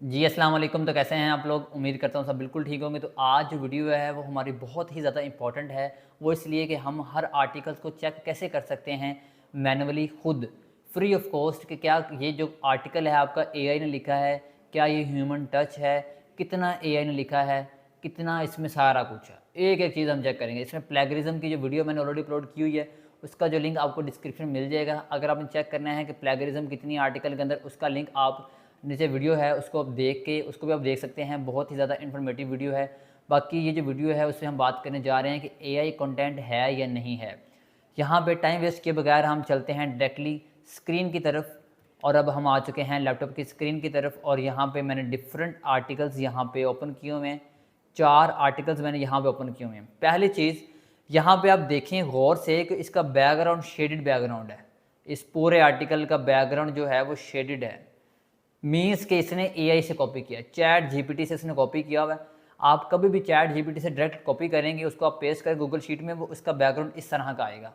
जी, अस्सलाम वालेकुम। तो कैसे हैं आप लोग? उम्मीद करता हूँ सब बिल्कुल ठीक होंगे। तो आज जो वीडियो है वो हमारी बहुत ही ज़्यादा इम्पॉर्टेंट है। वो इसलिए कि हम हर आर्टिकल्स को चेक कैसे कर सकते हैं मैनुअली खुद, फ्री ऑफ कॉस्ट, कि क्या ये जो आर्टिकल है आपका एआई ने लिखा है, क्या ये ह्यूमन टच है, कितना एआई ने लिखा है, कितना इसमें सारा कुछ है। एक-एक चीज़ हम चेक करेंगे। इसमें प्लेगरिज़्म की जो वीडियो मैंने ऑलरेडी अपलोड की हुई है, उसका जो लिंक आपको डिस्क्रिप्शन में मिल जाएगा। अगर आपने चेक करना है कि प्लेगरिज़्म कितनी आर्टिकल के अंदर, उसका लिंक आप नीचे वीडियो है उसको आप देख के उसको भी आप देख सकते हैं। बहुत ही ज़्यादा इन्फॉर्मेटिव वीडियो है। बाकी ये जो वीडियो है उससे हम बात करने जा रहे हैं कि एआई कंटेंट है या नहीं है। यहाँ पे टाइम वेस्ट किए बगैर हम चलते हैं डायरेक्टली स्क्रीन की तरफ। और अब हम आ चुके हैं लैपटॉप की स्क्रीन की तरफ और यहाँ पे मैंने डिफरेंट आर्टिकल्स यहाँ पे ओपन किए हुए हैं। 4 आर्टिकल्स मैंने यहाँ पे ओपन किए हुए हैं। पहली चीज़, यहाँ पे आप देखें गौर से कि इसका बैकग्राउंड शेडेड बैकग्राउंड है। इस पूरे आर्टिकल का बैकग्राउंड जो है वो शेडेड है। मीन्स के इसने एआई से कॉपी किया, चैट जीपीटी से इसने कॉपी किया हुआ है। आप कभी भी चैट जीपीटी से डायरेक्ट कॉपी करेंगे, उसको आप पेस्ट करें गूगल शीट में, वो उसका बैकग्राउंड इस तरह का आएगा।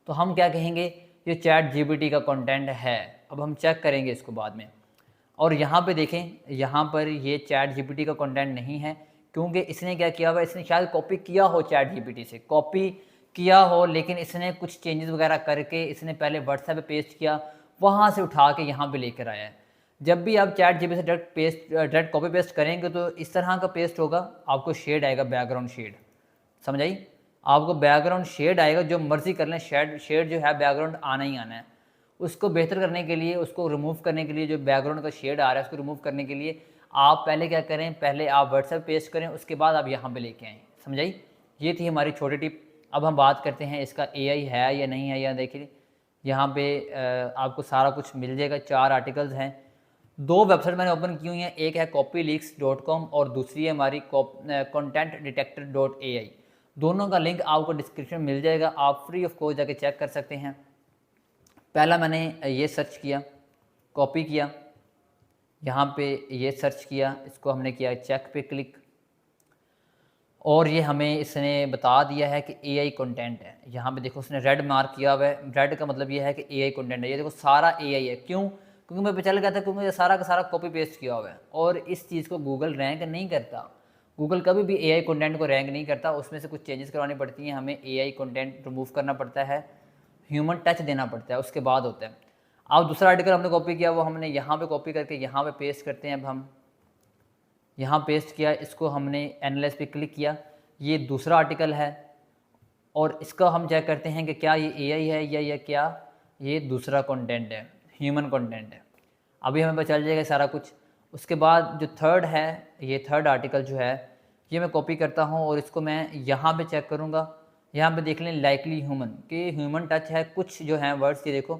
तो हम क्या कहेंगे, ये चैट जीपीटी का कंटेंट है। अब हम चेक करेंगे इसको बाद में। और यहाँ पे देखें, यहाँ पर ये चैट जीपीटी का कंटेंट नहीं है, क्योंकि इसने क्या किया हुआ है, इसने शायद कॉपी किया हो चैट जीपीटी से, कॉपी किया हो, लेकिन इसने कुछ चेंजेस वगैरह करके इसने पहले व्हाट्सएप पे पेस्ट किया, वहाँ से उठा के यहाँ पे लेकर आया है। जब भी आप चैट जीपीटी से डायरेक्ट कॉपी पेस्ट करेंगे तो इस तरह का पेस्ट होगा, आपको शेड आएगा, बैकग्राउंड शेड। समझ आई? आपको बैकग्राउंड शेड आएगा, जो मर्जी कर लें, शेड शेड जो है बैकग्राउंड आना ही आना है। उसको बेहतर करने के लिए, उसको रिमूव करने के लिए, जो बैकग्राउंड का शेड आ रहा है उसको रिमूव करने के लिए आप पहले क्या करें, पहले आप व्हाट्सएप पेस्ट करें, उसके बाद आप यहाँ पे लेके आएँ। समझ आई? ये थी हमारी छोटी टिप। अब हम बात करते हैं इसका एआई है या नहीं है। या देखिए यहाँ पे आपको सारा कुछ मिल जाएगा। 4 आर्टिकल्स हैं। 2 वेबसाइट मैंने ओपन की हुई हैं, एक है copyleaks.com और दूसरी है हमारी contentdetector.ai। दोनों का लिंक आपको डिस्क्रिप्शन में मिल जाएगा, आप फ्री ऑफ कॉस्ट जाके चेक कर सकते हैं। पहला मैंने ये सर्च किया, कॉपी किया, यहाँ पे ये सर्च किया, इसको हमने किया चेक पे क्लिक, और ये हमें इसने बता दिया है कि एआई कंटेंट है। यहाँ पे देखो उसने रेड मार्क किया हुआ है। रेड का मतलब ये है कि एआई कंटेंट है। ये देखो सारा एआई है। क्यों? क्योंकि मैं चल गया था, क्योंकि ये सारा का सारा कॉपी पेस्ट किया हुआ है और इस चीज़ को गूगल रैंक नहीं करता। गूगल कभी भी एआई कंटेंट को रैंक नहीं करता, उसमें से कुछ चेंजेस करवानी पड़ती हैं, हमें एआई कंटेंट रिमूव करना पड़ता है, ह्यूमन टच देना पड़ता है, उसके बाद होता है। अब दूसरा आर्टिकल हमने कॉपी किया, वो हमने यहाँ पे कॉपी करके यहाँ पे पेस्ट करते हैं। अब हम यहाँ पेस्ट किया, इसको हमने एनालाइज पे क्लिक किया, ये दूसरा आर्टिकल है और इसका हम चेक करते हैं कि क्या ये एआई है या क्या ये दूसरा कंटेंट है, ह्यूमन कंटेंट है। अभी हमें पता चल जाएगा सारा कुछ। उसके बाद जो थर्ड है, ये थर्ड आर्टिकल जो है, ये मैं कॉपी करता हूँ और इसको मैं यहाँ पे चेक करूँगा। यहाँ पे देख लें लाइकली ह्यूमन, कि ह्यूमन टच है। कुछ जो हैं वर्ड्स, ये देखो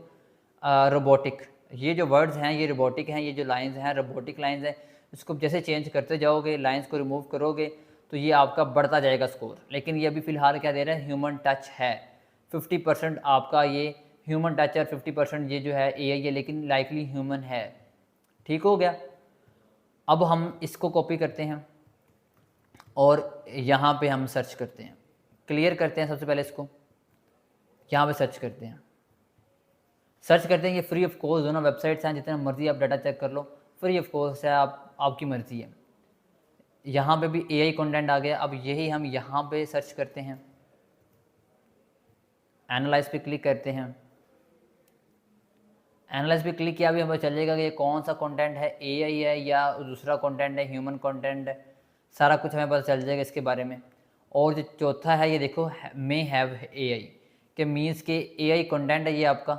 रोबोटिक, ये जो वर्ड्स हैं ये रोबोटिक हैं, ये जो लाइंस हैं रोबोटिक लाइंस हैं। इसको जैसे चेंज करते जाओगे, लाइंस को रिमूव करोगे, तो ये आपका बढ़ता जाएगा स्कोर। लेकिन ये अभी फ़िलहाल क्या दे रहा है, ह्यूमन टच है। 50% आपका ये ह्यूमन टच है और 50% ये जो है एआई है, लेकिन लाइकली ह्यूमन है। ठीक हो गया? अब हम इसको कॉपी करते हैं और यहाँ पे हम सर्च करते हैं, क्लियर करते हैं। सबसे पहले इसको यहाँ पे सर्च करते हैं, ये फ्री ऑफ कॉस्ट। दोनों वेबसाइट्स हैं, जितना मर्जी आप डाटा चेक कर लो, फ्री ऑफ कॉस्ट है, आपकी मर्ज़ी है। यहाँ पे भी एआई कंटेंट आ गया। अब यही हम यहाँ पे सर्च करते हैं, एनालाइज पे क्लिक करते हैं। एनालाइज पे क्लिक किया, भी हमें चलेगा कि ये कौन सा कंटेंट है, एआई है या दूसरा कंटेंट है, ह्यूमन कंटेंट है। सारा कुछ हमें पता चल जाएगा इसके बारे में। और जो चौथा है, ये देखो मे हैव एआई, के मीन्स के एआई कंटेंट है ये आपका।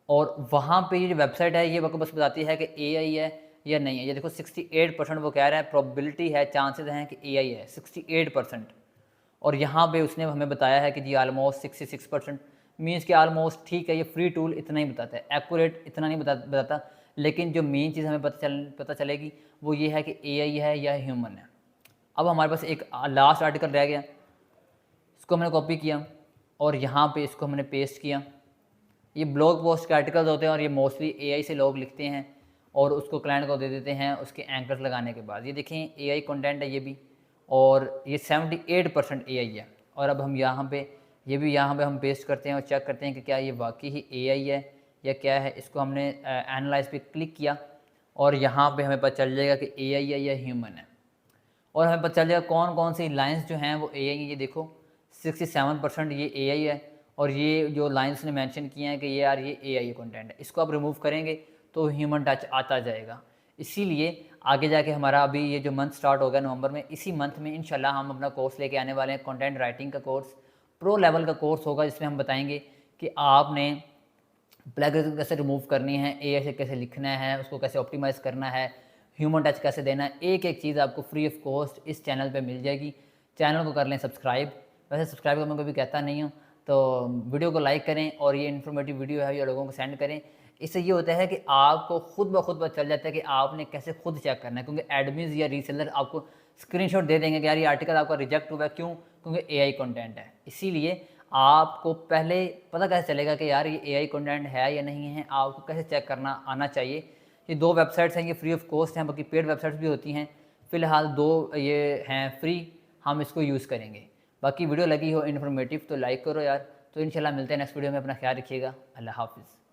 और वहाँ पे ये जो वेबसाइट है ये आपको बस बताती है कि एआई है या नहीं है। ये देखो 68% वो कह रहे हैं, प्रोबेबिलिटी है, चांसेस हैं कि एआई है 68%। और यहाँ पे उसने हमें बताया है कि जी आलमोस्ट 66%। मीन्स कि आलमोस्ट ठीक है। ये फ्री टूल इतना ही बताता है, एक्यूरेट इतना नहीं बताता। लेकिन जो मेन चीज़ हमें पता चलेगी वो ये है कि एआई है या ह्यूमन है। अब हमारे पास एक लास्ट आर्टिकल रह गया, इसको हमने कॉपी किया और यहाँ पे इसको हमने पेस्ट किया। ये ब्लॉग पोस्ट के आर्टिकल्स होते हैं और ये मोस्टली एआई से लोग लिखते हैं और उसको क्लाइंट को दे देते हैं उसके एंकर्स लगाने के बाद। ये देखें एआई कंटेंट है ये भी, और ये 78% एआई है। और अब हम यहाँ पे ये भी यहाँ पे हम पेस्ट करते हैं और चेक करते हैं कि क्या ये वाकई ही एआई है या क्या है। इसको हमने एनालाइज पे क्लिक किया और यहाँ पे हमें पता चल जाएगा कि AI है या ह्यूमन है, और हमें पता चल जाएगा कौन कौन सी लाइंस जो हैं वो AI है। ये देखो 67% ये AI है, और ये जो लाइंस ने मेंशन किए हैं कि ये यार ये AI कंटेंट है, इसको आप रिमूव करेंगे तो ह्यूमन टच आता जाएगा। इसीलिए आगे जाके हमारा अभी ये जो मंथ स्टार्ट होगा नवंबर में, इसी मंथ में इंशाल्लाह हम अपना कोर्स लेके आने वाले हैं, कंटेंट राइटिंग का कोर्स, प्रो लेवल का कोर्स होगा, जिसमें हम बताएंगे कि आपने प्लगरिज्म कैसे रिमूव करनी है, AI से कैसे लिखना है, उसको कैसे ऑप्टिमाइज़ करना है, ह्यूमन टच कैसे देना है, एक एक चीज़ आपको फ्री ऑफ कॉस्ट इस चैनल पे मिल जाएगी। चैनल को कर लें सब्सक्राइब, वैसे सब्सक्राइब करने को भी कहता नहीं हूँ, तो वीडियो को लाइक करें और ये इन्फॉर्मेटिव वीडियो है ये लोगों को सेंड करें। इससे ये होता है कि आपको खुद ब खुद पता चल जाता है कि आपने कैसे खुद चेक करना है, क्योंकि एडमिन्स या रीसेलर आपको स्क्रीनशॉट दे देंगे कि यार ये आर्टिकल आपका रिजेक्ट हुआ है, क्यों? क्योंकि AI कंटेंट है। इसीलिए आपको पहले पता कैसे चलेगा कि यार ये AI कंटेंट है या नहीं है, आपको कैसे चेक करना आना चाहिए। ये 2 वेबसाइट्स हैं, ये फ्री ऑफ कॉस्ट हैं, बाकी पेड वेबसाइट्स भी होती हैं। फ़िलहाल 2 ये हैं फ्री, हम इसको यूज़ करेंगे। बाकी वीडियो लगी हो इन्फॉर्मेटिव तो लाइक करो यार। तो इंशाल्लाह मिलते हैं नेक्स्ट वीडियो में, अपना ख्याल रखिएगा। अल्लाह हाफ़िज़।